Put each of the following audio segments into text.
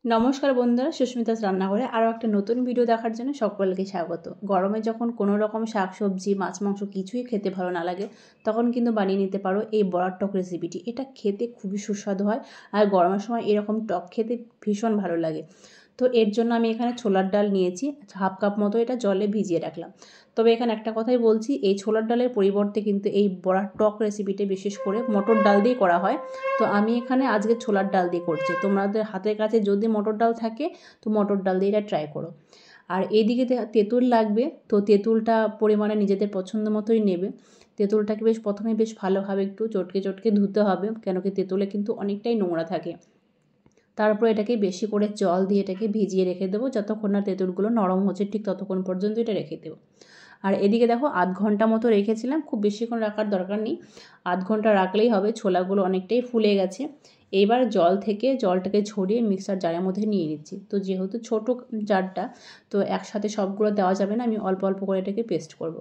নমস্কার বন্ধুরা, সুস্মিতাস রান্নাঘরে আরও একটা নতুন ভিডিও দেখার জন্য সকলকে স্বাগত। গরমে যখন কোনো রকম শাকসবজি মাছ মাংস কিছুই খেতে ভালো না লাগে, তখন কিন্তু বানিয়ে নিতে পারো এই বড়ার টক রেসিপিটি। এটা খেতে খুবই সুস্বাদু হয়, আর গরমের সময় এরকম টক খেতে ভীষণ ভালো লাগে। তো এর জন্য আমি এখানে ছোলার ডাল নিয়েছি, হাফ কাপ মতো এটা জলে ভিজিয়ে রাখলাম। তবে এখানে একটা কথাই বলছি, এই ছোলার ডালের পরিবর্তে কিন্তু এই বড়ার টক রেসিপিটি বিশেষ করে মটর ডাল দিয়ে করা হয়। তো আমি এখানে আজকে ছোলার ডাল দিয়ে করছি। তোমাদের হাতের কাছে যদি মটর ডাল থাকে তো মটর ডাল দিয়ে এটা ট্রাই করো। আর এইদিকে তেঁতুল লাগবে, তো তেঁতুলটা পরিমাণে নিজেদের পছন্দ মতোই নেবে। তেঁতুলটাকে প্রথমে বেশ ভালোভাবে একটু চটকে চটকে ধুতে হবে, কেন কি তেঁতুলে কিন্তু অনেকটাই নোংরা থাকে। তারপর এটাকে বেশি করে জল দিয়ে এটাকে ভিজিয়ে রেখে দেবো, যতক্ষণ না তেঁতুলগুলো নরম হচ্ছে ঠিক ততক্ষণ পর্যন্ত এটা রেখে দেবো। আর এদিকে দেখো আধ ঘন্টা মতো রেখেছিলাম, খুব বেশিক্ষণ রাখার দরকার নেই, আধ ঘন্টা রাখলেই হবে। ছোলাগুলো অনেকটাই ফুলে গেছে। এইবার জলটাকে ঝরিয়ে মিক্সার জারের মধ্যে নিয়ে নিচ্ছি। তো যেহেতু ছোটো জারটা, তো একসাথে সবগুলো দেওয়া যাবে না, আমি অল্প অল্প করে এটাকে পেস্ট করব।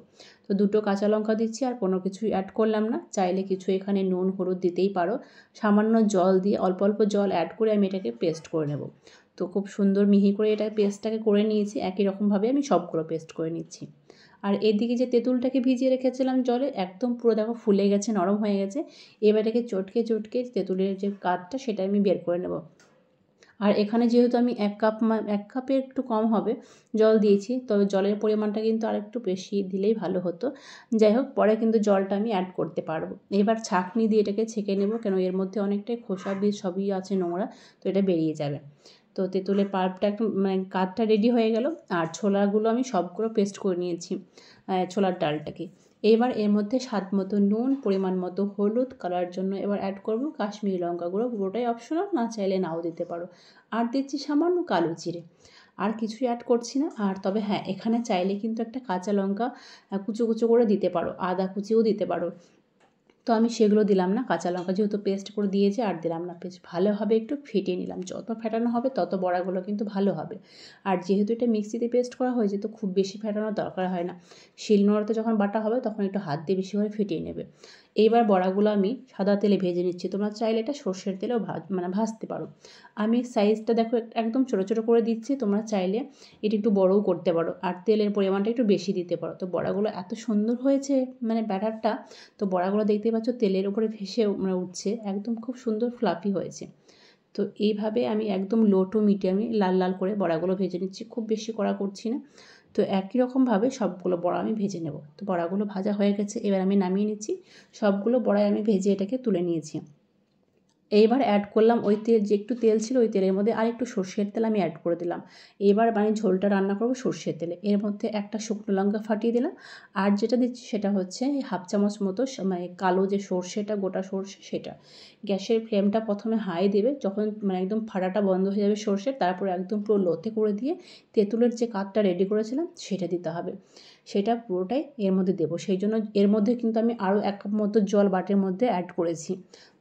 তো 2টো কাঁচা লঙ্কা দিচ্ছি, আর কোনো কিছুই অ্যাড করলাম না। চাইলে কিছু এখানে নুন হলুদ দিতেই পারো। সামান্য জল দিয়ে অল্প অল্প জল অ্যাড করে আমি এটাকে পেস্ট করে নেব। তো খুব সুন্দর মিহি করে এটা পেস্টটাকে করে নিয়েছি। একই রকমভাবে আমি সবগুলো পেস্ট করে নিচ্ছি। আর এদিকে যে তেঁতুলটাকে ভিজিয়ে রেখেছিলাম জলে, একদম পুরো দেখো ফুলে গেছে, নরম হয়ে গেছে। এবার এটাকে চটকে চটকে তেঁতুলের যে কাঠটা সেটা আমি বের করে নেব। আর এখানে যেহেতু আমি এক কাপের একটু কম হবে জল দিয়েছি, তবে জলের পরিমাণটা কিন্তু আর একটু বেশি দিলেই ভালো হতো। যাই হোক, পরে কিন্তু জলটা আমি অ্যাড করতে পারবো। এবার ছাঁকনি দিয়ে এটাকে ছেঁকে নেব, কেন এর মধ্যে অনেকটাই খোসা বীজ সবই আছে নোংরা, তো এটা বেরিয়ে যাবে। তো তেঁতুলের পাল্পটা একটু কাঠটা রেডি হয়ে গেল। আর ছোলাগুলো আমি সবগুলো পেস্ট করে নিয়েছি, ছোলার ডালটাকে। এবার এর মধ্যে স্বাদ মতো নুন, পরিমাণ মতো হলুদ, কালার জন্য এবার অ্যাড করব কাশ্মীরি লঙ্কা গুঁড়ো। পুরোটাই অপশনাল, না চাইলে নাও দিতে পারো। আর দিচ্ছি সামান্য কালো জিরে। আর কিছুই অ্যাড করছি না। আর তবে হ্যাঁ, এখানে চাইলে কিন্তু একটা কাঁচা লঙ্কা কুচো কুচো করে দিতে পারো, আদা কুচিও দিতে পারো। তো আমি সেগুলো দিলাম না, কাঁচা লঙ্কা যেহেতু পেস্ট করে দিয়েছি আর দিলাম না। বেশ ভালোভাবে একটু ফেটিয়ে নিলাম, যত ফেটানো হবে তত বড়াগুলো কিন্তু ভালো হবে। আর যেহেতু এটা মিক্সিতে পেস্ট করা হয়েছে, তো খুব বেশি ফেটানোর দরকার হয় না। শিলনোড়াতে যখন বাটা হবে তখন একটু হাত দিয়ে বেশি করে ফেটিয়ে নেবে। এইবার বড়াগুলো আমি সাদা তেলে ভেজে নিচ্ছি। তোমরা চাইলে এটা সর্ষের তেলেও ভাজতে পারো। আমি সাইজটা দেখো একদম ছোটো ছোটো করে দিচ্ছি, তোমরা চাইলে এটি একটু বড়ও করতে পারো, আর তেলের পরিমাণটা একটু বেশি দিতে পারো। তো বড়াগুলো এত সুন্দর হয়েছে, ব্যাটারটা। তো বড়াগুলো দেখতেই পাচ্ছ তেলের উপরে ভেসে উঠছে, একদম খুব সুন্দর ফ্লাফি হয়েছে। তো এইভাবে আমি একদম লো টু মিডিয়ামে লাল লাল করে বড়াগুলো ভেজে নিচ্ছি, খুব বেশি কড়া করছি না। তো একই রকমভাবে সবগুলো বড়া আমি ভেজে নেব। তো বড়াগুলো ভাজা হয়ে গেছে, এবার আমি নামিয়ে নিচ্ছি। সবগুলো বড়াই আমি ভেজে এটাকে তুলে নিয়েছি। এইবার অ্যাড করলাম ওই তেল, যে একটু তেল ছিল ওই তেলের মধ্যে আর একটু সর্ষের তেল আমি অ্যাড করে দিলাম। এবার আমি ঝোলটা রান্না করব সর্ষের তেলে। এর মধ্যে একটা শুকনো লঙ্কা ফাটিয়ে দিলাম। আর যেটা দিচ্ছি সেটা হচ্ছে হাফ চামচ মতো কালো যে সর্ষেটা, গোটা সর্ষে, সেটা। গ্যাসের ফ্লেমটা প্রথমে হাই দেবে, যখন একদম ফাটাটা বন্ধ হয়ে যাবে সর্ষের, তারপর একদম পুরো লোতে করে দিয়ে তেঁতুলের যে কাঠটা রেডি করেছিলাম সেটা দিতে হবে। সেটা পুরোটাই এর মধ্যে দেবো। সেই জন্য এর মধ্যে কিন্তু আমি আরও 1 কাপ মতো জল বাটির মধ্যে অ্যাড করেছি।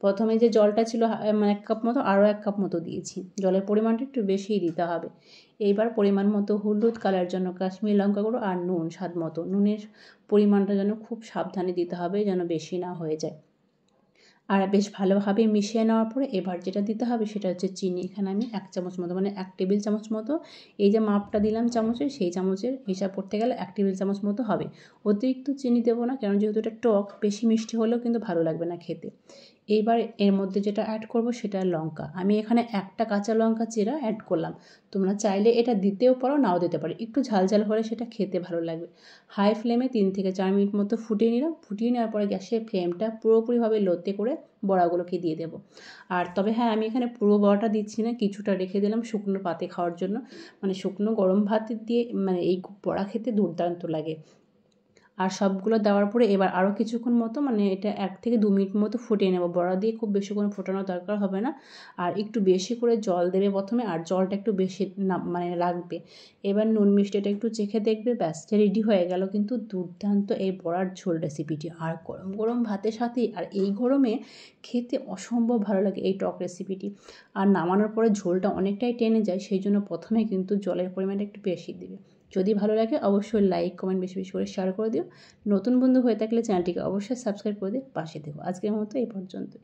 প্রথমে যে জলটা ছিল 1 কাপ মতো, আরও 1 কাপ মতো দিয়েছি। জলের পরিমাণটা একটু বেশিই দিতে হবে। এইবার পরিমাণ মতো হলুদ, কালার জন্য কাশ্মীরি লঙ্কা গুঁড়ো, আর নুন স্বাদ মতো। নুনের পরিমাণটা যেন খুব সাবধানে দিতে হবে, যেন বেশি না হয়ে যায়। আর বেশ ভালোভাবে মিশিয়ে নেওয়ার পরে এবার যেটা দিতে হবে সেটা হচ্ছে চিনি। এখানে আমি 1 চামচ মতো, 1 টেবিল চামচ মতো, এই যে মাপটা দিলাম চামচের, সেই চামচের হিসাব করতে গেলে 1 টেবিল চামচ মতো হবে। অতিরিক্ত চিনি দেবো না, কারণ যেহেতু এটা টক, বেশি মিষ্টি হলেও কিন্তু ভালো লাগবে না খেতে। এইবার এর মধ্যে যেটা অ্যাড করব সেটা লঙ্কা। আমি এখানে একটা কাঁচা লঙ্কা চিরা অ্যাড করলাম। তোমরা চাইলে এটা দিতেও পারো, নাও দিতে পারো, একটু ঝাল ঝাল হলে সেটা খেতে ভালো লাগবে। হাই ফ্লেমে 3 থেকে 4 মিনিট মতো ফুটিয়ে নিলাম। ফুটিয়ে নেওয়ার পরে গ্যাসের ফ্লেমটা পুরোপুরিভাবে লোতে করে বড়াগুলোকে দিয়ে দেবো। আর তবে হ্যাঁ, আমি এখানে পুরো বড়াটা দিচ্ছি না, কিছুটা রেখে দিলাম শুকনো পাতে খাওয়ার জন্য। শুকনো গরম ভাত দিয়ে এই বড়া খেতে দুর্দান্ত লাগে। আর সবগুলো দেওয়ার পরে এবার আরও কিছুক্ষণ মতো, এটা 1 থেকে 2 মিনিট মতো ফুটিয়ে নেব। বড়া দিয়ে খুব বেশিক্ষণ ফোটানোর দরকার হবে না। আর একটু বেশি করে জল দেবে প্রথমে, আর জলটা একটু বেশি লাগবে। এবার নুন মিষ্টিটা একটু চেখে দেখবে, ব্যাস রেডি হয়ে গেল কিন্তু দুর্দান্ত এই বড়ার ঝোল রেসিপিটি। আর গরম গরম ভাতের সাথে, আর এই গরমে খেতে অসম্ভব ভালো লাগে এই টক রেসিপিটি। আর নামানোর পরে ঝোলটা অনেকটাই টেনে যায়, সেই জন্য প্রথমে কিন্তু জলের পরিমাণটা একটু বেশি দেবে। যদি ভালো লাগে অবশ্যই লাইক কমেন্ট বেশি বেশি করে শেয়ার করে দিও। নতুন বন্ধু হয়ে থাকলে চ্যানেলটিকে অবশ্যই সাবস্ক্রাইব করে দিয়ে পাশে থেকো। আজকের মতো এই পর্যন্তই।